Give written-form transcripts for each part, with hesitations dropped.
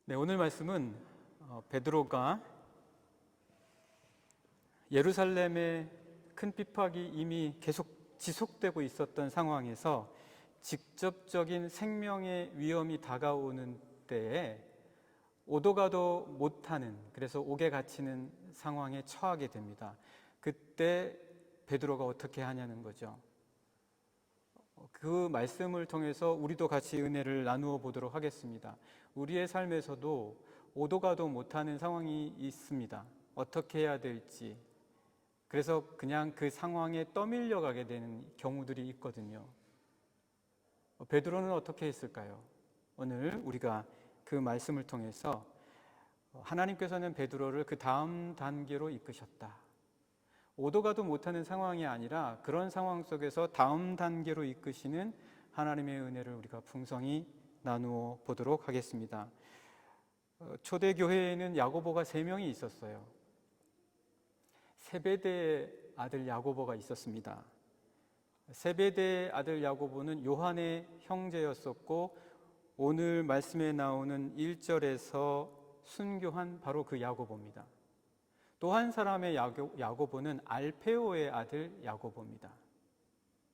네, 오늘 말씀은 베드로가 예루살렘의 큰 핍박이 이미 계속 지속되고 있었던 상황에서 직접적인 생명의 위험이 다가오는 때에 오도 가도 못하는, 그래서 옥에 갇히는 상황에 처하게 됩니다. 그때 베드로가 어떻게 하냐는 거죠. 그 말씀을 통해서 우리도 같이 은혜를 나누어 보도록 하겠습니다. 우리의 삶에서도 오도 가도 못하는 상황이 있습니다. 어떻게 해야 될지. 그래서 그냥 그 상황에 떠밀려 가게 되는 경우들이 있거든요. 베드로는 어떻게 했을까요? 오늘 우리가 그 말씀을 통해서 하나님께서는 베드로를 그 다음 단계로 이끄셨다. 오도 가도 못하는 상황이 아니라 그런 상황 속에서 다음 단계로 이끄시는 하나님의 은혜를 우리가 풍성히 나누어 보도록 하겠습니다. 초대교회에는 야고보가 3명이 있었어요. 세베대의 아들 야고보가 있었습니다. 세베대의 아들 야고보는 요한의 형제였었고, 오늘 말씀에 나오는 1절에서 순교한 바로 그 야고보입니다. 또 한 사람의 야고보는 알페오의 아들 야고보입니다.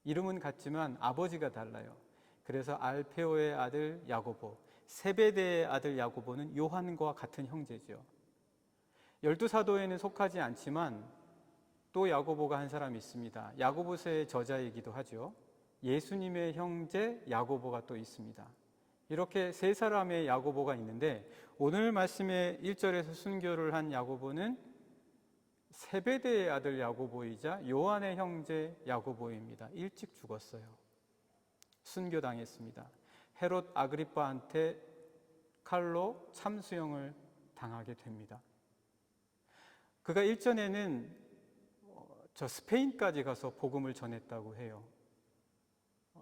이름은 같지만 아버지가 달라요. 그래서 알페오의 아들 야고보, 세베대의 아들 야고보는 요한과 같은 형제죠. 12사도에는 속하지 않지만 또 야고보가 한 사람이 있습니다. 야고보서의 저자이기도 하죠. 예수님의 형제 야고보가 또 있습니다. 이렇게 3사람의 야고보가 있는데, 오늘 말씀의 1절에서 순교를 한 야고보는 세베대의 아들 야고보이자 요한의 형제 야고보입니다. 일찍 죽었어요. 순교당했습니다. 헤롯 아그리빠한테 칼로 참수형을 당하게 됩니다. 그가 일전에는 저 스페인까지 가서 복음을 전했다고 해요.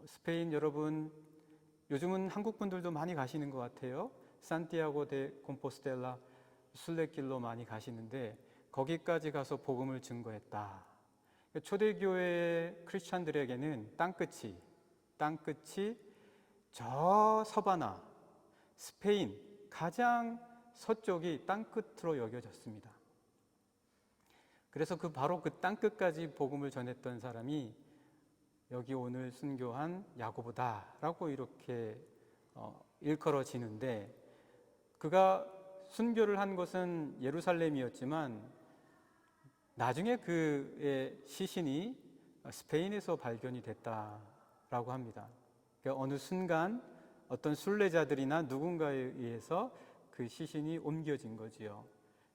스페인 여러분, 요즘은 한국 분들도 많이 가시는 것 같아요. 산티아고 데 콤포스텔라 순례길로 많이 가시는데 거기까지 가서 복음을 증거했다. 초대교회 크리스찬들에게는 땅끝이 저 서바나, 스페인 가장 서쪽이 땅끝으로 여겨졌습니다. 그래서 바로 그 땅끝까지 복음을 전했던 사람이 여기 오늘 순교한 야고보다라고 이렇게 일컬어지는데, 그가 순교를 한 곳은 예루살렘이었지만 나중에 그의 시신이 스페인에서 발견이 됐다라고 합니다. 그러니까 어느 순간 어떤 순례자들이나 누군가에 의해서 그 시신이 옮겨진 거지요.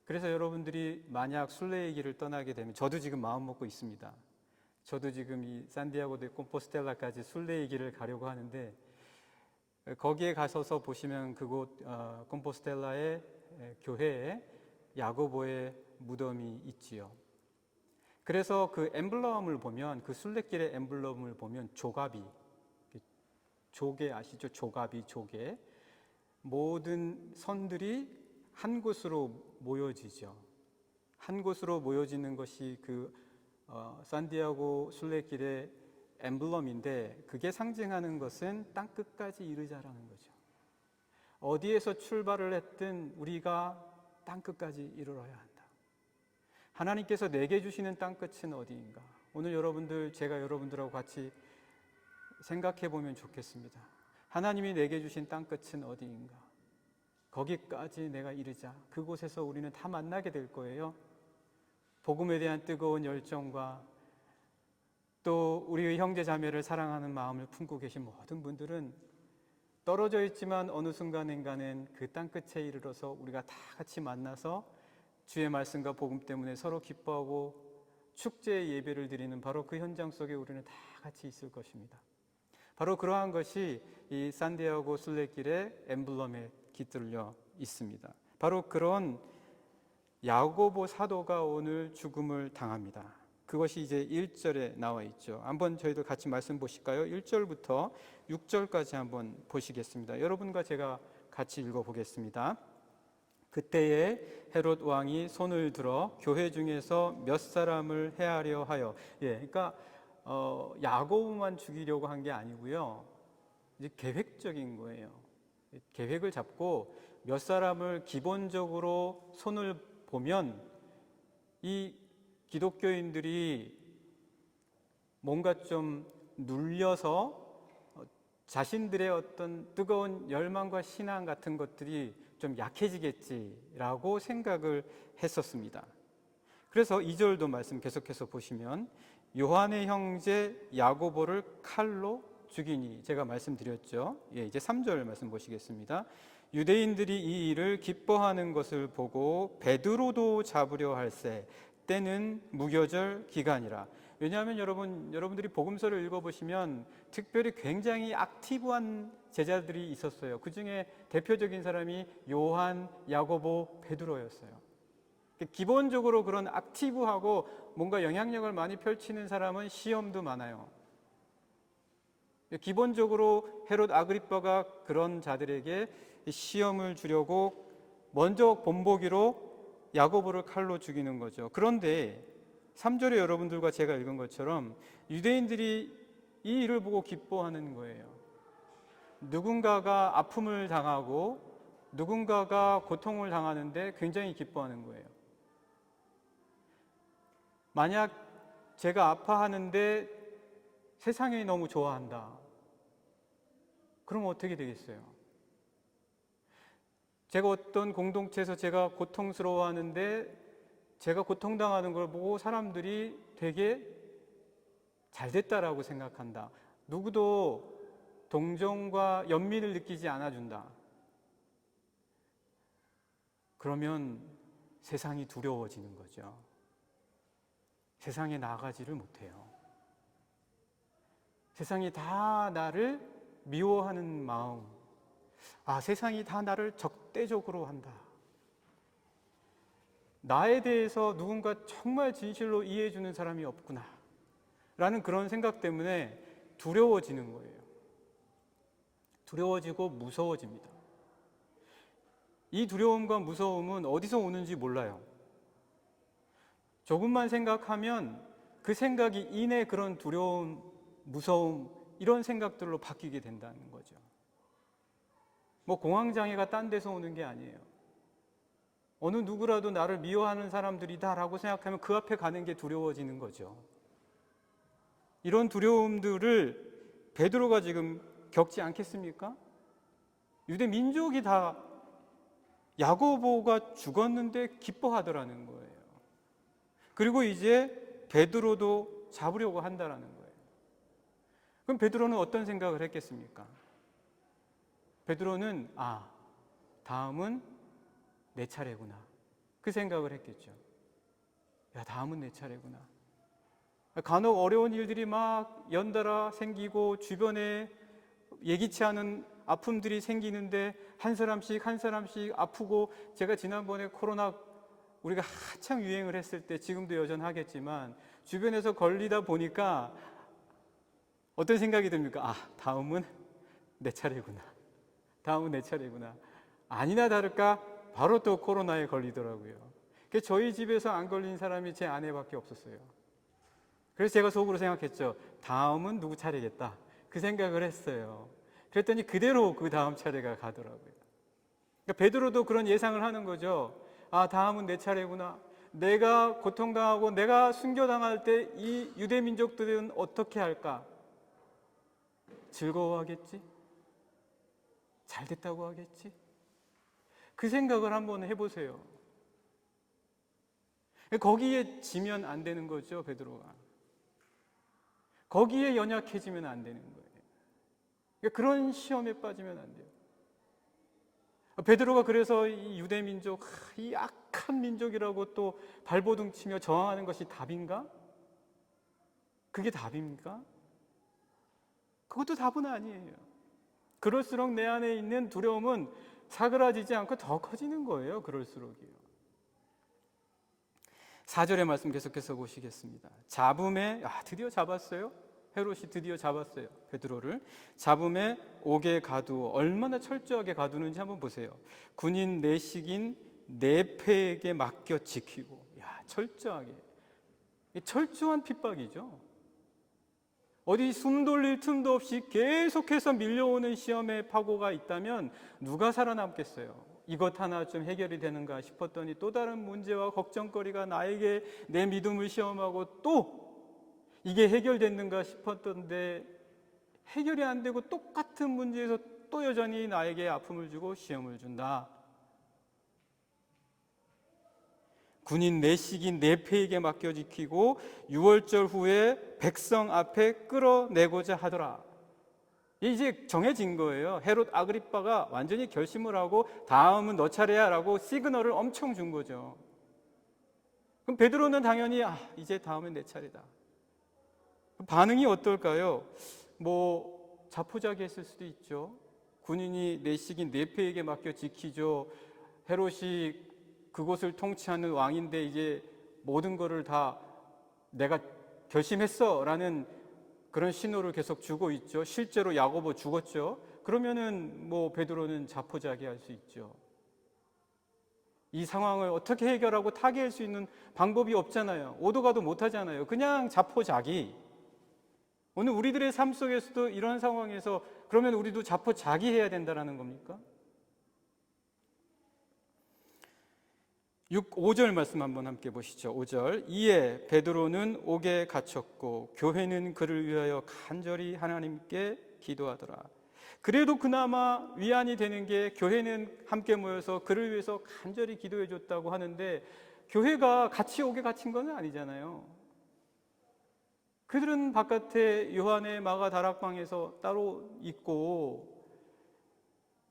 그래서 여러분들이 만약 순례의 길을 떠나게 되면, 저도 지금 마음 먹고 있습니다. 저도 지금 이 산디아고 데 콤포스텔라까지 순례의 길을 가려고 하는데, 거기에 가셔서 보시면 그곳 콤포스텔라의 교회에 야고보의 무덤이 있지요. 그래서 그 엠블럼을 보면, 그 순례길의 엠블럼을 보면 조개 아시죠? 조개. 모든 선들이 한 곳으로 모여지죠. 한 곳으로 모여지는 것이 그 산디아고 순례길의 엠블럼인데, 그게 상징하는 것은 땅끝까지 이르자라는 거죠. 어디에서 출발을 했든 우리가 땅끝까지 이르러야 한다. 하나님께서 내게 주시는 땅끝은 어디인가? 오늘 제가 여러분들하고 같이 생각해 보면 좋겠습니다. 하나님이 내게 주신 땅끝은 어디인가? 거기까지 내가 이르자. 그곳에서 우리는 다 만나게 될 거예요. 복음에 대한 뜨거운 열정과 또 우리의 형제 자매를 사랑하는 마음을 품고 계신 모든 분들은 떨어져 있지만 어느 순간인가는 그 땅끝에 이르러서 우리가 다 같이 만나서 주의 말씀과 복음 때문에 서로 기뻐하고 축제의 예배를 드리는 바로 그 현장 속에 우리는 다 같이 있을 것입니다. 바로 그러한 것이 이 산디아고 순례길의 엠블럼에 깃들려 있습니다. 바로 그런 야고보 사도가 오늘 죽음을 당합니다. 그것이 이제 1절에 나와 있죠. 한번 저희도 같이 말씀 보실까요? 1절부터 6절까지 한번 보시겠습니다. 여러분과 제가 같이 읽어보겠습니다. 그때에 헤롯 왕이 손을 들어 교회 중에서 몇 사람을 해하려 하여, 그러니까 야고보만 죽이려고 한 게 아니고요, 이제 계획적인 거예요. 계획을 잡고 몇 사람을 기본적으로 손을 보면 이 기독교인들이 뭔가 좀 눌려서 자신들의 어떤 뜨거운 열망과 신앙 같은 것들이 좀 약해지겠지라고 생각을 했었습니다. 그래서 2절도 말씀 계속해서 보시면 요한의 형제 야고보를 칼로 죽이니, 제가 말씀드렸죠. 이제 3절 말씀 보시겠습니다. 유대인들이 이 일을 기뻐하는 것을 보고 베드로도 잡으려 할세 때는 무교절 기간이라. 왜냐하면 여러분들이 복음서를 읽어보시면 특별히 굉장히 액티브한 제자들이 있었어요. 그 중에 대표적인 사람이 요한, 야고보, 베드로였어요. 기본적으로 그런 액티브하고 뭔가 영향력을 많이 펼치는 사람은 시험도 많아요. 기본적으로 헤롯 아그리빠가 그런 자들에게 시험을 주려고 먼저 본보기로 야고보를 칼로 죽이는 거죠. 그런데 3절에 여러분들과 제가 읽은 것처럼 유대인들이 이 일을 보고 기뻐하는 거예요. 누군가가 아픔을 당하고 누군가가 고통을 당하는데 굉장히 기뻐하는 거예요. 만약 제가 아파하는데 세상이 너무 좋아한다. 그럼 어떻게 되겠어요? 제가 어떤 공동체에서 제가 고통스러워하는데 제가 고통당하는 걸 보고 사람들이 되게 잘 됐다라고 생각한다. 누구도 동정과 연민을 느끼지 않아준다. 그러면 세상이 두려워지는 거죠. 세상에 나가지를 못해요. 세상이 다 나를 미워하는 마음, 세상이 다 나를 적대적으로 한다. 나에 대해서 누군가 정말 진실로 이해해주는 사람이 없구나 라는 그런 생각 때문에 두려워지는 거예요. 두려워지고 무서워집니다. 이 두려움과 무서움은 어디서 오는지 몰라요. 조금만 생각하면 그 생각이 이내 그런 두려움, 무서움 이런 생각들로 바뀌게 된다는 거죠. 공황장애가 딴 데서 오는 게 아니에요. 어느 누구라도 나를 미워하는 사람들이다라고 생각하면 그 앞에 가는 게 두려워지는 거죠. 이런 두려움들을 베드로가 지금 겪지 않겠습니까? 유대 민족이 다 야고보가 죽었는데 기뻐하더라는 거예요. 그리고 이제 베드로도 잡으려고 한다라는 거예요. 그럼 베드로는 어떤 생각을 했겠습니까? 베드로는 다음은 내 차례구나. 그 생각을 했겠죠. 다음은 내 차례구나. 간혹 어려운 일들이 막 연달아 생기고 주변에 예기치 않은 아픔들이 생기는데 한 사람씩 아프고, 제가 지난번에 코로나 우리가 한창 유행을 했을 때, 지금도 여전하겠지만 주변에서 걸리다 보니까 어떤 생각이 듭니까? 다음은 내 차례구나. 다음은 내 차례구나. 아니나 다를까 바로 또 코로나에 걸리더라고요. 저희 집에서 안 걸린 사람이 제 아내밖에 없었어요. 그래서 제가 속으로 생각했죠. 다음은 누구 차례겠다. 그 생각을 했어요. 그랬더니 그대로 그 다음 차례가 가더라고요. 베드로도 그런 예상을 하는 거죠. 다음은 내 차례구나. 내가 고통당하고 내가 순교당할 때 이 유대 민족들은 어떻게 할까? 즐거워하겠지? 잘 됐다고 하겠지? 그 생각을 한번 해보세요. 거기에 지면 안 되는 거죠, 베드로가. 거기에 연약해지면 안 되는 거예요. 그런 시험에 빠지면 안 돼요. 베드로가 그래서 이 유대 민족, 이 악한 민족이라고 또 발버둥 치며 저항하는 것이 답인가? 그게 답입니까? 그것도 답은 아니에요. 그럴수록 내 안에 있는 두려움은 사그라지지 않고 더 커지는 거예요. 그럴수록이요. 4절의 말씀 계속해서 보시겠습니다. 잡음에, 드디어 잡았어요. 헤롯이 드디어 잡았어요. 베드로를. 잡음에 옥에 가두어. 얼마나 철저하게 가두는지 한번 보세요. 군인 내식인 네페에게 맡겨 지키고. 철저하게. 철저한 핍박이죠. 어디 숨 돌릴 틈도 없이 계속해서 밀려오는 시험의 파고가 있다면 누가 살아남겠어요? 이것 하나 좀 해결이 되는가 싶었더니 또 다른 문제와 걱정거리가 나에게 내 믿음을 시험하고 또 이게 해결됐는가 싶었던데 해결이 안 되고 똑같은 문제에서 또 여전히 나에게 아픔을 주고 시험을 준다. 군인 내식인 내패에게 맡겨 지키고 6월절 후에 백성 앞에 끌어내고자 하더라. 이제 정해진 거예요. 헤롯 아그리빠가 완전히 결심을 하고 다음은 너 차례야 라고 시그널을 엄청 준 거죠. 그럼 베드로는 당연히 이제 다음은 내 차례다. 반응이 어떨까요? 자포자기했을 수도 있죠. 군인이 내식인 내패에게 맡겨 지키죠. 헤롯이 그곳을 통치하는 왕인데 이제 모든 거를 다 내가 결심했어 라는 그런 신호를 계속 주고 있죠. 실제로 야고보 죽었죠. 그러면은 베드로는 자포자기할 수 있죠. 이 상황을 어떻게 해결하고 타개할 수 있는 방법이 없잖아요. 오도 가도 못하잖아요. 그냥 자포자기. 오늘 우리들의 삶 속에서도 이런 상황에서 그러면 우리도 자포자기해야 된다는 겁니까? 5절 말씀 한번 함께 보시죠. 5절. 이에 베드로는 옥에 갇혔고 교회는 그를 위하여 간절히 하나님께 기도하더라. 그래도 그나마 위안이 되는 게 교회는 함께 모여서 그를 위해서 간절히 기도해 줬다고 하는데 교회가 같이 옥에 갇힌 건 아니잖아요. 그들은 바깥에 요한의 마가 다락방에서 따로 있고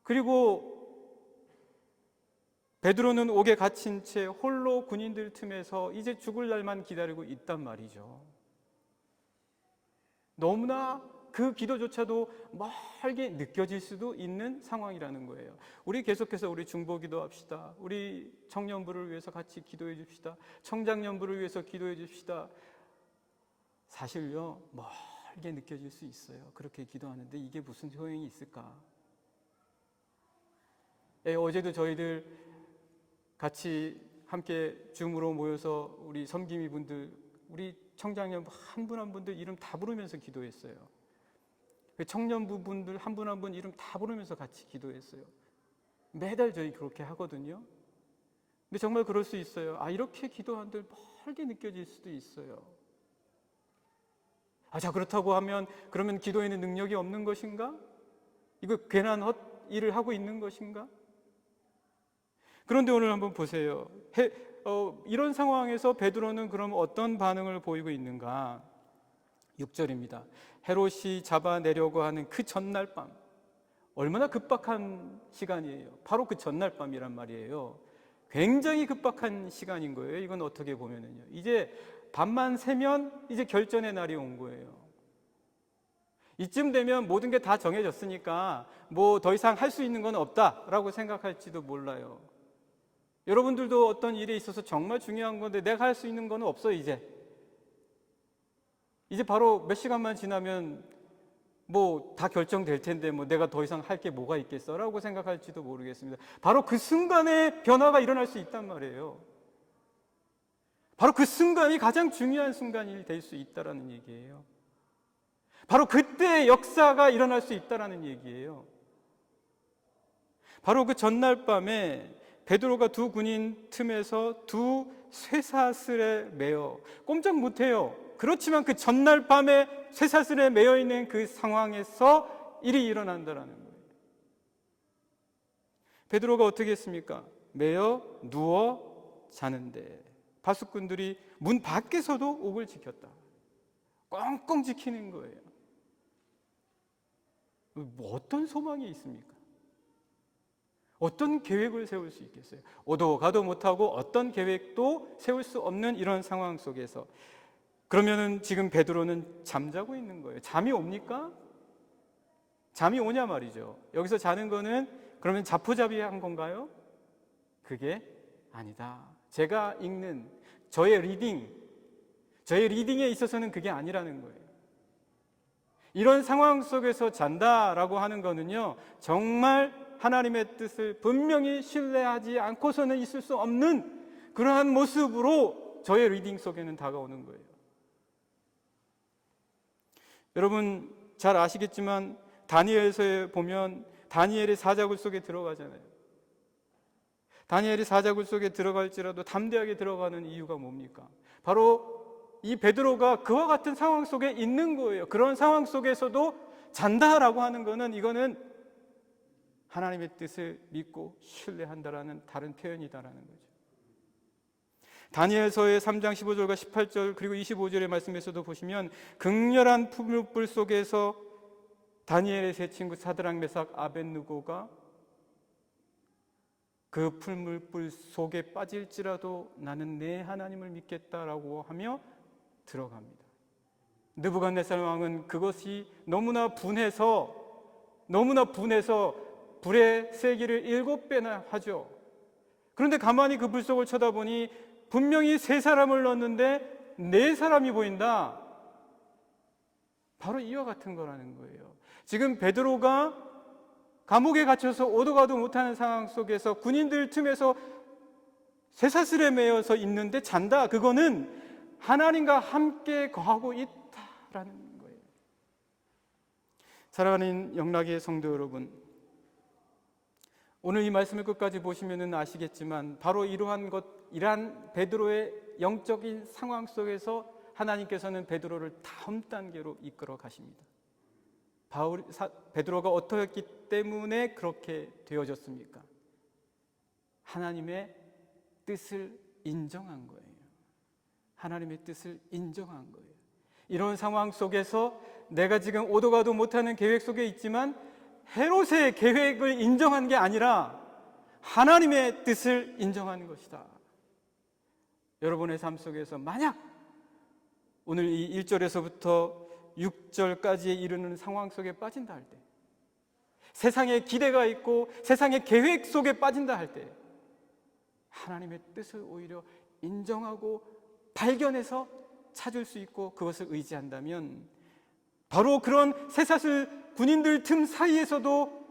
그리고 베드로는 옥에 갇힌 채 홀로 군인들 틈에서 이제 죽을 날만 기다리고 있단 말이죠. 너무나 그 기도조차도 멀게 느껴질 수도 있는 상황이라는 거예요. 우리 계속해서 우리 중보기도 합시다. 우리 청년부를 위해서 같이 기도해 줍시다. 청장년부를 위해서 기도해 줍시다. 사실요, 멀게 느껴질 수 있어요. 그렇게 기도하는데 이게 무슨 소용이 있을까? 어제도 저희들 같이 함께 줌으로 모여서 우리 섬김이 분들, 우리 청장년 한 분 한 분들 이름 다 부르면서 기도했어요. 청년부 분들 한 분 한 분 이름 다 부르면서 같이 기도했어요. 매달 저희 그렇게 하거든요. 근데 정말 그럴 수 있어요. 이렇게 기도하는데 멀게 느껴질 수도 있어요. 자, 그렇다고 하면 그러면 기도에는 능력이 없는 것인가? 이거 괜한 헛일을 하고 있는 것인가? 그런데 오늘 한번 보세요. 이런 상황에서 베드로는 그럼 어떤 반응을 보이고 있는가? 6절입니다. 헤롯이 잡아내려고 하는 그 전날 밤, 얼마나 급박한 시간이에요. 바로 그 전날 밤이란 말이에요. 굉장히 급박한 시간인 거예요. 이건 어떻게 보면은요. 이제 밤만 새면 이제 결전의 날이 온 거예요. 이쯤 되면 모든 게 다 정해졌으니까 더 이상 할 수 있는 건 없다라고 생각할지도 몰라요. 여러분들도 어떤 일에 있어서 정말 중요한 건데 내가 할 수 있는 건 없어. 이제 바로 몇 시간만 지나면 다 결정될 텐데 내가 더 이상 할 게 뭐가 있겠어 라고 생각할지도 모르겠습니다. 바로 그 순간에 변화가 일어날 수 있단 말이에요. 바로 그 순간이 가장 중요한 순간이 될 수 있다는 얘기예요. 바로 그때 역사가 일어날 수 있다는 얘기예요. 바로 그 전날 밤에 베드로가 두 군인 틈에서 두 쇠사슬에 매여 꼼짝 못해요. 그렇지만 그 전날 밤에 쇠사슬에 매여 있는 그 상황에서 일이 일어난다는 거예요. 베드로가 어떻게 했습니까? 매여 누워 자는데 파수꾼들이 문 밖에서도 옥을 지켰다. 꽁꽁 지키는 거예요. 어떤 소망이 있습니까? 어떤 계획을 세울 수 있겠어요? 오도 가도 못하고 어떤 계획도 세울 수 없는 이런 상황 속에서 그러면은 지금 베드로는 잠자고 있는 거예요. 잠이 옵니까? 잠이 오냐 말이죠. 여기서 자는 거는 그러면 자포자기한 건가요? 그게 아니다. 제가 읽는 저의 리딩에 있어서는 그게 아니라는 거예요. 이런 상황 속에서 잔다라고 하는 거는요, 정말 하나님의 뜻을 분명히 신뢰하지 않고서는 있을 수 없는 그러한 모습으로 저의 리딩 속에는 다가오는 거예요. 여러분 잘 아시겠지만 다니엘서에 보면 다니엘의 사자굴 속에 들어가잖아요. 다니엘이 사자굴 속에 들어갈지라도 담대하게 들어가는 이유가 뭡니까? 바로 이 베드로가 그와 같은 상황 속에 있는 거예요. 그런 상황 속에서도 잔다라고 하는 거는, 이거는 하나님의 뜻을 믿고 신뢰한다라는 다른 표현이다라는 거죠. 다니엘서의 3장 15절과 18절 그리고 25절의 말씀에서도 보시면 극렬한 풀무불 속에서 다니엘의 세 친구 사드락, 메삭, 아벳느고가 그 풀무불 속에 빠질지라도 나는 내 하나님을 믿겠다라고 하며 들어갑니다. 느부갓네살 왕은 그것이 너무나 분해서 불의 세기를 7배나 하죠. 그런데 가만히 그 불 속을 쳐다보니 분명히 3사람을 넣었는데 4사람이 보인다. 바로 이와 같은 거라는 거예요. 지금 베드로가 감옥에 갇혀서 오도 가도 못하는 상황 속에서 군인들 틈에서 쇠사슬에 매여서 있는데 잔다. 그거는 하나님과 함께 거하고 있다라는 거예요. 사랑하는 영락의 성도 여러분, 오늘 이 말씀을 끝까지 보시면 아시겠지만 바로 이러한 베드로의 영적인 상황 속에서 하나님께서는 베드로를 다음 단계로 이끌어 가십니다. 베드로가 어떠했기 때문에 그렇게 되어졌습니까? 하나님의 뜻을 인정한 거예요. 하나님의 뜻을 인정한 거예요. 이런 상황 속에서 내가 지금 오도 가도 못하는 계획 속에 있지만 헤롯의 계획을 인정한 게 아니라 하나님의 뜻을 인정하는 것이다. 여러분의 삶 속에서 만약 오늘 이 1절에서부터 6절까지 이르는 상황 속에 빠진다 할 때, 세상의 기대가 있고 세상의 계획 속에 빠진다 할 때 하나님의 뜻을 오히려 인정하고 발견해서 찾을 수 있고 그것을 의지한다면 바로 그런 쇠사슬 군인들 틈 사이에서도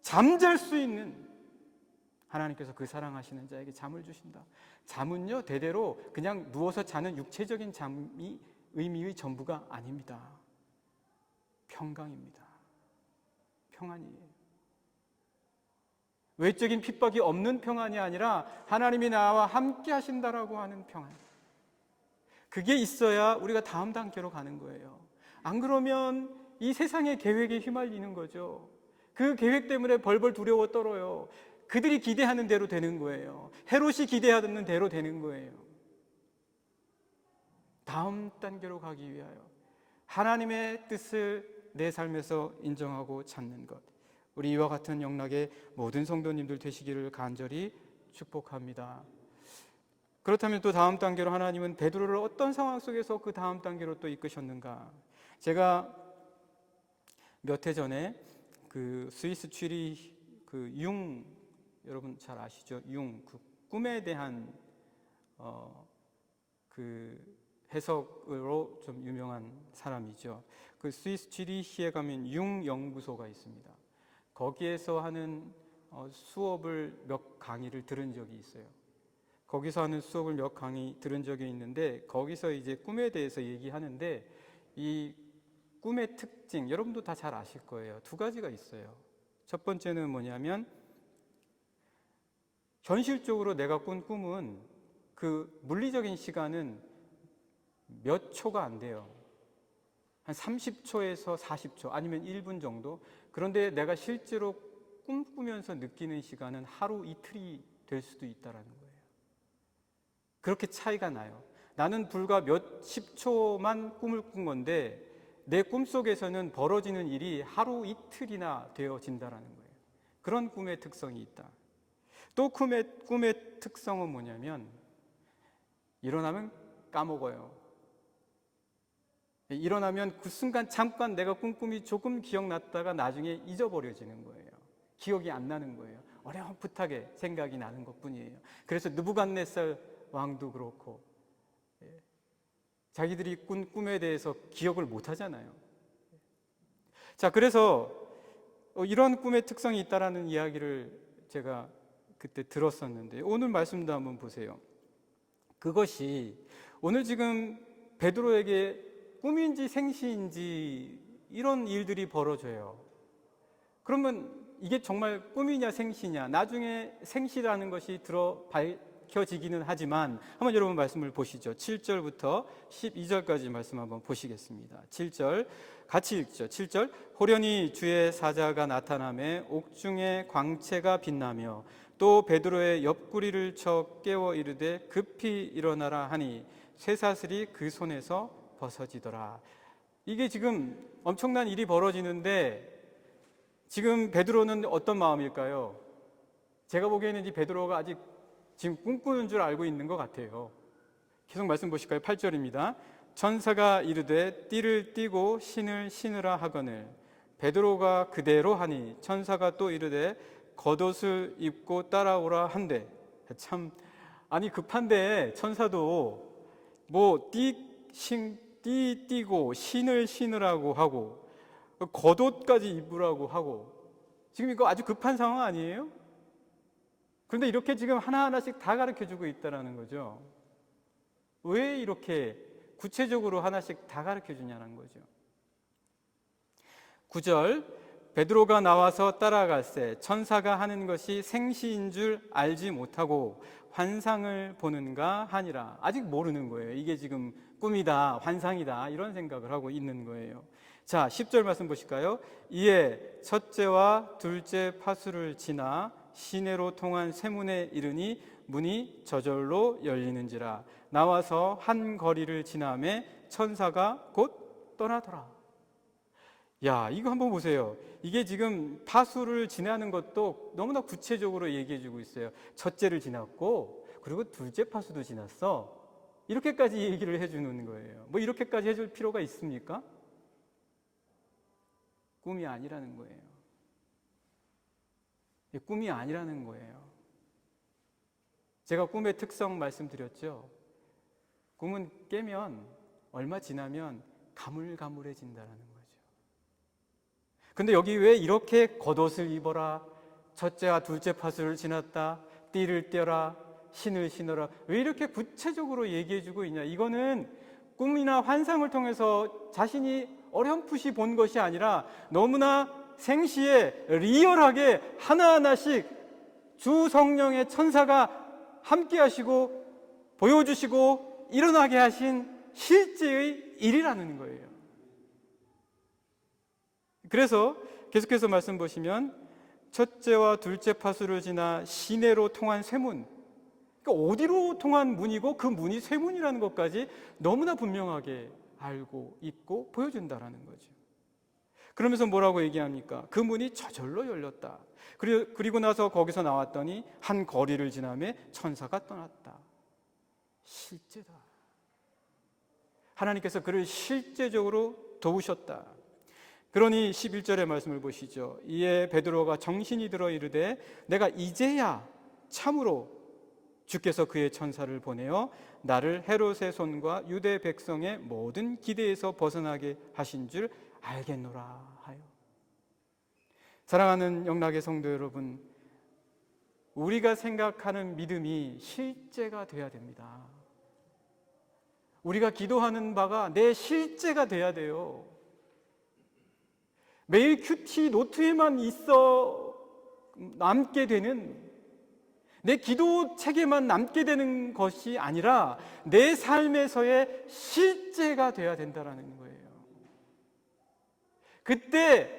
잠잘 수 있는 하나님께서 그 사랑하시는 자에게 잠을 주신다. 잠은요, 대대로 그냥 누워서 자는 육체적인 잠이 의미의 전부가 아닙니다. 평강입니다. 평안이에요. 외적인 핍박이 없는 평안이 아니라 하나님이 나와 함께 하신다라고 하는 평안. 그게 있어야 우리가 다음 단계로 가는 거예요. 안 그러면 이 세상의 계획에 휘말리는 거죠. 그 계획 때문에 벌벌 두려워 떨어요. 그들이 기대하는 대로 되는 거예요. 헤롯이 기대하는 대로 되는 거예요. 다음 단계로 가기 위하여 하나님의 뜻을 내 삶에서 인정하고 찾는 것, 우리 이와 같은 영락의 모든 성도님들 되시기를 간절히 축복합니다. 그렇다면 또 다음 단계로 하나님은 베드로를 어떤 상황 속에서 그 다음 단계로 또 이끄셨는가? 제가 몇 해 전에 그 스위스 취리 그 융, 여러분 잘 아시죠? 융, 그 꿈에 대한 그 해석으로 좀 유명한 사람이죠. 그 스위스 취리히에 가면 융 연구소가 있습니다. 거기에서 하는 수업을 몇 강의를 들은 적이 있어요. 거기서 하는 수업을 몇 강의 들은 적이 있는데 거기서 이제 꿈에 대해서 얘기하는데 이 꿈의 특징, 여러분도 다 잘 아실 거예요. 2가지가 있어요. 첫 번째는 뭐냐면 현실적으로 내가 꾼 꿈은 그 물리적인 시간은 몇 초가 안 돼요. 한 30초에서 40초 아니면 1분 정도. 그런데 내가 실제로 꿈꾸면서 느끼는 시간은 하루 이틀이 될 수도 있다는 거예요. 그렇게 차이가 나요. 나는 불과 몇십 초만 꿈을 꾼 건데 내 꿈속에서는 벌어지는 일이 하루 이틀이나 되어진다는 거예요. 그런 꿈의 특성이 있다. 또 꿈의 특성은 뭐냐면 일어나면 까먹어요. 일어나면 그 순간 잠깐 내가 꾼 꿈이 조금 기억났다가 나중에 잊어버려지는 거예요. 기억이 안 나는 거예요. 어렴풋하게 생각이 나는 것뿐이에요. 그래서 느부갓네살 왕도 그렇고 자기들이 꾼 꿈에 대해서 기억을 못 하잖아요. 자, 그래서 이런 꿈의 특성이 있다라는 이야기를 제가 그때 들었었는데 오늘 말씀도 한번 보세요. 그것이 오늘 지금 베드로에게 꿈인지 생시인지 이런 일들이 벌어져요. 그러면 이게 정말 꿈이냐 생시냐, 나중에 생시라는 것이 밝혀지기는 하지만 한번 여러분 말씀을 보시죠. 7절부터 12절까지 말씀 한번 보시겠습니다. 7절 같이 읽죠. 7절 호련히 주의 사자가 나타나매 옥중에 광채가 빛나며 또 베드로의 옆구리를 쳐 깨워 이르되 급히 일어나라 하니 쇠사슬이 그 손에서 벗어지더라. 이게 지금 엄청난 일이 벌어지는데 지금 베드로는 어떤 마음일까요? 제가 보기에는 이 베드로가 아직 지금 꿈꾸는 줄 알고 있는 것 같아요. 계속 말씀 보실까요? 8절입니다. 천사가 이르되 띠를 띠고 신을 신으라 하거늘 베드로가 그대로 하니 천사가 또 이르되 겉옷을 입고 따라오라 한대. 참 아니 급한데 천사도 뭐 띠 띠고 신을 신으라고 하고 겉옷까지 입으라고 하고 지금 이거 아주 급한 상황 아니에요? 그런데 이렇게 지금 하나하나씩 다 가르쳐주고 있다는 거죠. 왜 이렇게 구체적으로 하나씩 다 가르쳐주냐는 거죠. 9절 베드로가 나와서 따라갈새 천사가 하는 것이 생시인 줄 알지 못하고 환상을 보는가 하니라. 아직 모르는 거예요. 이게 지금 꿈이다, 환상이다 이런 생각을 하고 있는 거예요. 자, 10절 말씀 보실까요? 이에 첫째와 둘째 파수를 지나 시내로 통한 세문에 이르니 문이 저절로 열리는지라. 나와서 한 거리를 지나매 천사가 곧 떠나더라. 야, 이거 한번 보세요. 이게 지금 파수를 지나는 것도 너무나 구체적으로 얘기해 주고 있어요. 첫째를 지났고 그리고 둘째 파수도 지났어. 이렇게까지 얘기를 해주는 거예요. 뭐 이렇게까지 해줄 필요가 있습니까? 꿈이 아니라는 거예요. 꿈이 아니라는 거예요. 제가 꿈의 특성 말씀드렸죠. 꿈은 깨면 얼마 지나면 가물가물해진다는 거죠. 근데 여기 왜 이렇게 겉옷을 입어라, 첫째와 둘째 파수를 지났다, 띠를 떼라, 신을 신어라, 왜 이렇게 구체적으로 얘기해주고 있냐? 이거는 꿈이나 환상을 통해서 자신이 어렴풋이 본 것이 아니라 너무나 생시에 리얼하게 하나하나씩 주 성령의 천사가 함께 하시고 보여주시고 일어나게 하신 실제의 일이라는 거예요. 그래서 계속해서 말씀 보시면 첫째와 둘째 파수를 지나 시내로 통한 쇠문, 그러니까 어디로 통한 문이고 그 문이 쇠문이라는 것까지 너무나 분명하게 알고 있고 보여준다라는 거죠. 그러면서 뭐라고 얘기합니까? 그 문이 저절로 열렸다. 그리고 나서 거기서 나왔더니 한 거리를 지나며 천사가 떠났다. 실제다. 하나님께서 그를 실제적으로 도우셨다. 그러니 11절의 말씀을 보시죠. 이에 베드로가 정신이 들어 이르되 내가 이제야 참으로 주께서 그의 천사를 보내어 나를 헤롯의 손과 유대 백성의 모든 기대에서 벗어나게 하신 줄 알겠노라 하여. 사랑하는 영락의 성도 여러분, 우리가 생각하는 믿음이 실제가 돼야 됩니다. 우리가 기도하는 바가 내 실제가 돼야 돼요. 매일 큐티 노트에만 있어 남게 되는, 내 기도 책에만 남게 되는 것이 아니라 내 삶에서의 실제가 돼야 된다는 거예요. 그때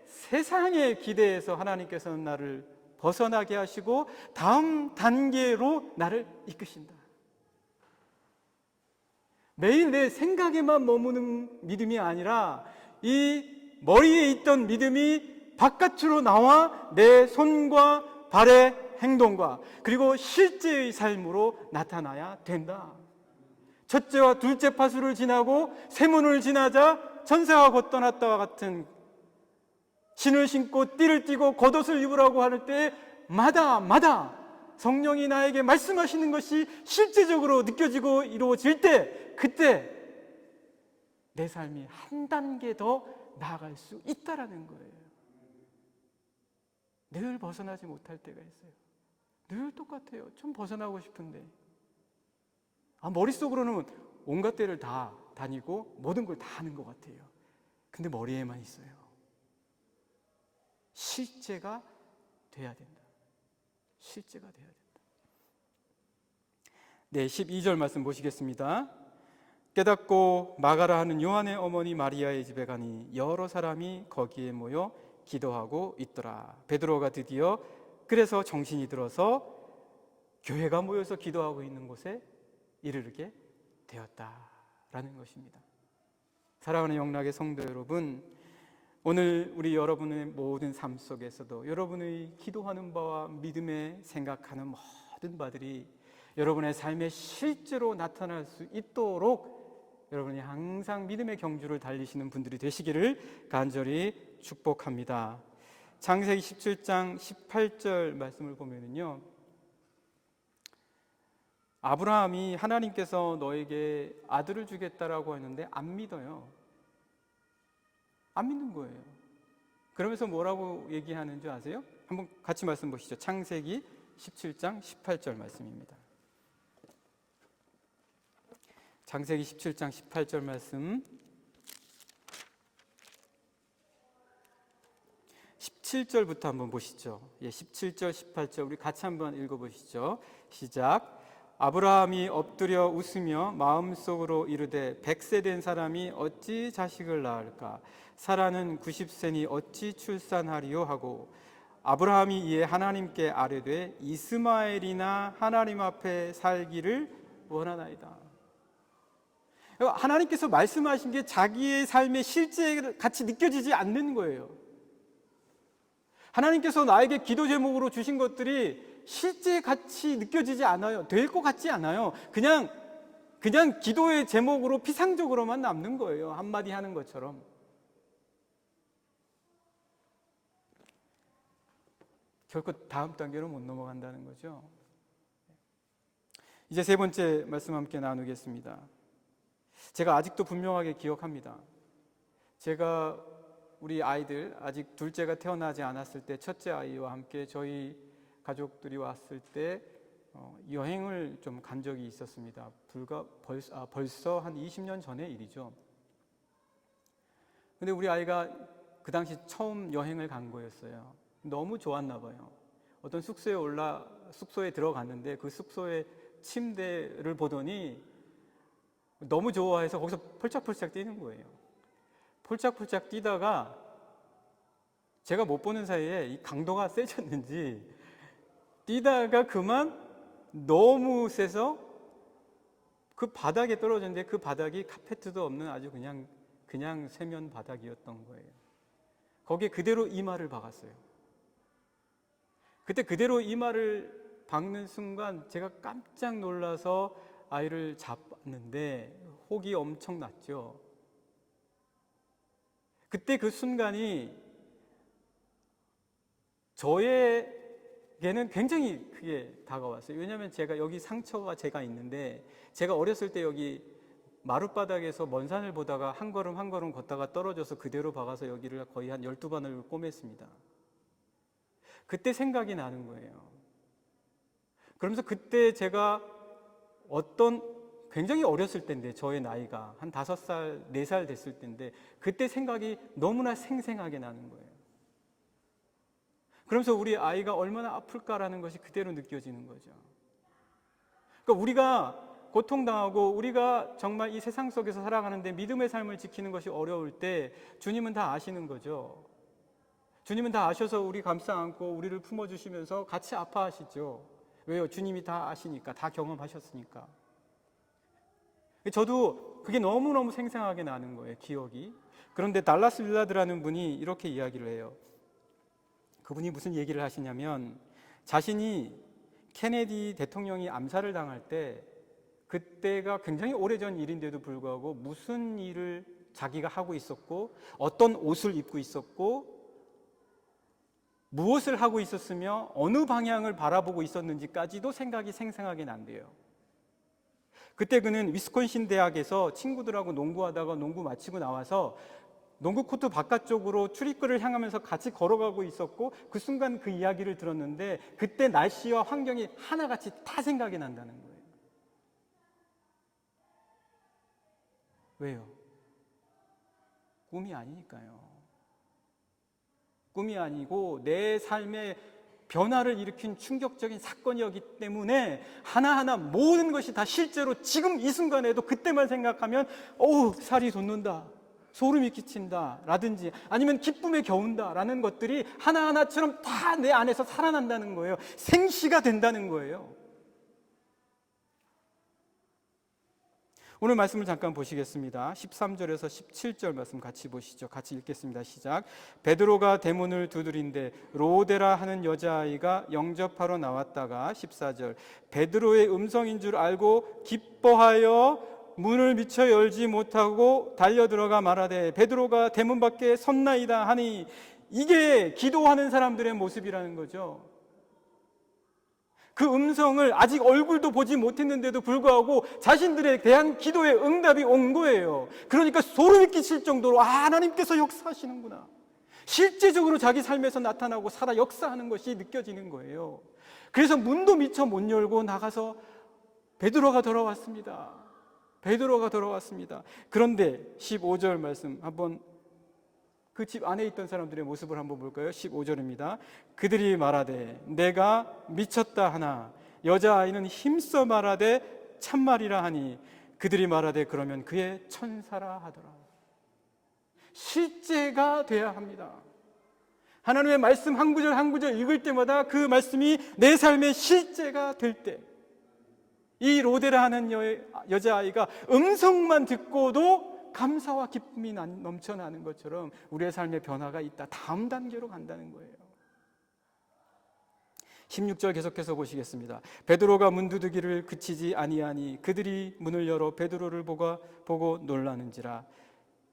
세상의 기대에서 하나님께서는 나를 벗어나게 하시고 다음 단계로 나를 이끄신다. 매일 내 생각에만 머무는 믿음이 아니라 이 머리에 있던 믿음이 바깥으로 나와 내 손과 발의 행동과 그리고 실제의 삶으로 나타나야 된다. 첫째와 둘째 파수를 지나고 세문을 지나자 천사가 곧 떠났다와 같은, 신을 신고 띠를 띠고 겉옷을 입으라고 할 때마다 성령이 나에게 말씀하시는 것이 실제적으로 느껴지고 이루어질 때, 그때 내 삶이 한 단계 더 나아갈 수 있다라는 거예요. 늘 벗어나지 못할 때가 있어요. 늘 똑같아요. 좀 벗어나고 싶은데 머릿속으로는 온갖 데를 다 다니고 모든 걸 다 하는 것 같아요. 근데 머리에만 있어요. 실제가 돼야 된다. 실제가 돼야 된다. 네, 12절 말씀 보시겠습니다. 깨닫고 마가라 하는 요한의 어머니 마리아의 집에 가니 여러 사람이 거기에 모여 기도하고 있더라. 베드로가 드디어 그래서 정신이 들어서 교회가 모여서 기도하고 있는 곳에 이르게 되었다라는 것입니다. 사랑하는 영락의 성도 여러분, 오늘 우리 여러분의 모든 삶 속에서도 여러분의 기도하는 바와 믿음에 생각하는 모든 바들이 여러분의 삶에 실제로 나타날 수 있도록 여러분이 항상 믿음의 경주를 달리시는 분들이 되시기를 간절히 축복합니다. 창세기 17장 18절 말씀을 보면은요, 아브라함이 하나님께서 너에게 아들을 주겠다라고 했는데 안 믿어요. 안 믿는 거예요. 그러면서 뭐라고 얘기하는 줄 아세요? 한번 같이 말씀 보시죠. 창세기 17장 18절 말씀입니다. 창세기 17장 18절 말씀, 17절부터 한번 보시죠. 17절 18절 우리 같이 한번 읽어보시죠. 시작. 아브라함이 엎드려 웃으며 마음속으로 이르되 100세 된 사람이 어찌 자식을 낳을까? 사라는 90세니 어찌 출산하리요 하고 아브라함이 이에 하나님께 아뢰되 이스마엘이나 하나님 앞에 살기를 원하나이다. 하나님께서 말씀하신 게 자기의 삶의 실제 같이 느껴지지 않는 거예요. 하나님께서 나에게 기도 제목으로 주신 것들이 실제 같이 느껴지지 않아요. 될 것 같지 않아요. 그냥 기도의 제목으로 피상적으로만 남는 거예요. 한마디 하는 것처럼. 결코 다음 단계로 못 넘어간다는 거죠. 이제 세 번째 말씀 함께 나누겠습니다. 제가 아직도 분명하게 기억합니다. 제가 우리 아이들, 아직 둘째가 태어나지 않았을 때 첫째 아이와 함께 저희 가족들이 왔을 때 여행을 좀 간 적이 있었습니다. 벌써 한 20년 전의 일이죠. 근데 우리 아이가 그 당시 처음 여행을 간 거였어요. 너무 좋았나 봐요. 어떤 숙소에 들어갔는데 그 숙소의 침대를 보더니 너무 좋아해서 거기서 펄짝펄짝 뛰는 거예요. 펄짝펄짝 뛰다가 제가 못 보는 사이에 이 강도가 세졌는지 뛰다가 그만 너무 세서 그 바닥에 떨어졌는데 그 바닥이 카페트도 없는 아주 그냥 세면 바닥이었던 거예요. 거기에 그대로 이마를 박았어요. 그때 그대로 이마를 박는 순간 제가 깜짝 놀라서 아이를 잡았는데 혹이 엄청 났죠. 그때 그 순간이 저에게는 굉장히 크게 다가왔어요. 왜냐하면 여기 상처가 제가 있는데 제가 어렸을 때 여기 마룻바닥에서 먼 산을 보다가 한 걸음 한 걸음 걷다가 떨어져서 그대로 박아서 여기를 거의 한 12번을 꿰맸습니다. 그때 생각이 나는 거예요. 그러면서 그때 제가 굉장히 어렸을 때인데 저의 나이가 한 5살, 4살 됐을 때인데 그때 생각이 너무나 생생하게 나는 거예요. 그러면서 우리 아이가 얼마나 아플까라는 것이 그대로 느껴지는 거죠. 그러니까 우리가 고통당하고 우리가 정말 이 세상 속에서 살아가는데 믿음의 삶을 지키는 것이 어려울 때 주님은 다 아시는 거죠. 주님은 다 아셔서 우리 감싸 안고 우리를 품어주시면서 같이 아파하시죠. 왜요? 주님이 다 아시니까, 다 경험하셨으니까. 저도 그게 너무너무 생생하게 나는 거예요, 기억이. 그런데 달라스 윌라드라는 분이 이렇게 이야기를 해요. 그분이 무슨 얘기를 하시냐면 자신이 케네디 대통령이 암살을 당할 때 그때가 굉장히 오래전 일인데도 불구하고 무슨 일을 자기가 하고 있었고 어떤 옷을 입고 있었고 무엇을 하고 있었으며 어느 방향을 바라보고 있었는지까지도 생각이 생생하게 난대요. 그때 그는 위스콘신 대학에서 친구들하고 농구하다가 농구 마치고 나와서 농구 코트 바깥쪽으로 출입구를 향하면서 같이 걸어가고 있었고 그 순간 그 이야기를 들었는데 그때 날씨와 환경이 하나같이 다 생각이 난다는 거예요. 왜요? 꿈이 아니니까요. 꿈이 아니고 내 삶의 변화를 일으킨 충격적인 사건이었기 때문에 하나하나 모든 것이 다 실제로 지금 이 순간에도 그때만 생각하면 살이 돋는다, 소름이 끼친다 라든지 아니면 기쁨에 겨운다 라는 것들이 하나하나처럼 다 내 안에서 살아난다는 거예요. 생시가 된다는 거예요. 오늘 말씀을 잠깐 보시겠습니다. 13절에서 17절 말씀 같이 보시죠. 같이 읽겠습니다. 시작. 베드로가 대문을 두드린데 로데라 하는 여자아이가 영접하러 나왔다가 14절 베드로의 음성인 줄 알고 기뻐하여 문을 미처 열지 못하고 달려들어가 말하되 베드로가 대문 밖에 섰나이다 하니, 이게 기도하는 사람들의 모습이라는 거죠. 그 음성을 아직 얼굴도 보지 못했는데도 불구하고 자신들에 대한 기도의 응답이 온 거예요. 그러니까 소름이 끼칠 정도로 하나님께서 역사하시는구나, 실제적으로 자기 삶에서 나타나고 살아 역사하는 것이 느껴지는 거예요. 그래서 문도 미처 못 열고 나가서 베드로가 돌아왔습니다. 베드로가 돌아왔습니다. 그런데 15절 말씀 한번 그 집 안에 있던 사람들의 모습을 한번 볼까요? 15절입니다. 그들이 말하되 내가 미쳤다 하나 여자아이는 힘써 말하되 참말이라 하니 그들이 말하되 그러면 그의 천사라 하더라. 실제가 돼야 합니다. 하나님의 말씀 한 구절 한 구절 읽을 때마다 그 말씀이 내 삶의 실제가 될 때, 이 로데라 하는 여자아이가 음성만 듣고도 감사와 기쁨이 넘쳐나는 것처럼 우리의 삶의 변화가 있다. 다음 단계로 간다는 거예요. 16절 계속해서 보시겠습니다. 베드로가 문 두드기를 그치지 아니하니 그들이 문을 열어 베드로를 보고 놀라는지라.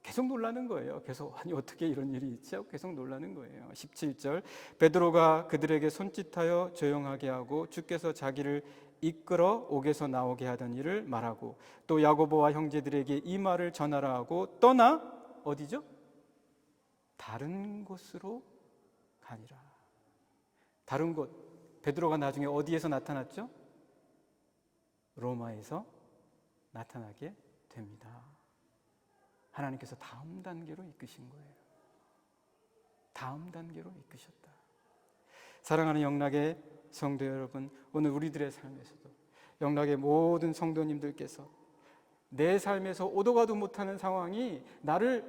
계속 놀라는 거예요. 계속 아니 어떻게 이런 일이 있지 하고 계속 놀라는 거예요. 17절 베드로가 그들에게 손짓하여 조용하게 하고 주께서 자기를 이끌어 옥에서 나오게 하던 일을 말하고 또 야고보와 형제들에게 이 말을 전하라 하고 떠나 어디죠? 다른 곳으로 가니라. 다른 곳, 베드로가 나중에 어디에서 나타났죠? 로마에서 나타나게 됩니다. 하나님께서 다음 단계로 이끄신 거예요. 다음 단계로 이끄셨다. 사랑하는 영락의 성도 여러분, 오늘 우리들의 삶에서도 영락의 모든 성도님들께서 내 삶에서 오도 가도 못하는 상황이 나를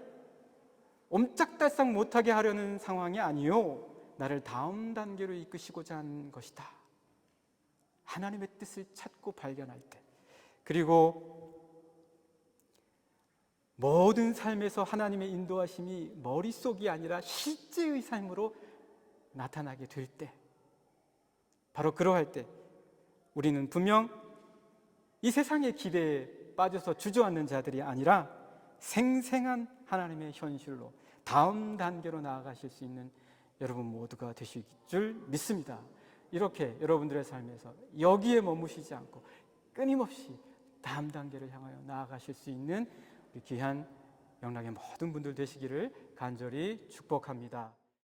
옴짝달싹 못하게 하려는 상황이 아니요, 나를 다음 단계로 이끄시고자 하는 것이다. 하나님의 뜻을 찾고 발견할 때, 그리고 모든 삶에서 하나님의 인도하심이 머릿속이 아니라 실제의 삶으로 나타나게 될 때, 바로 그러할 때 우리는 분명 이 세상의 기대에 빠져서 주저앉는 자들이 아니라 생생한 하나님의 현실로 다음 단계로 나아가실 수 있는 여러분 모두가 되실 줄 믿습니다. 이렇게 여러분들의 삶에서 여기에 머무시지 않고 끊임없이 다음 단계를 향하여 나아가실 수 있는 우리 귀한 영락의 모든 분들 되시기를 간절히 축복합니다.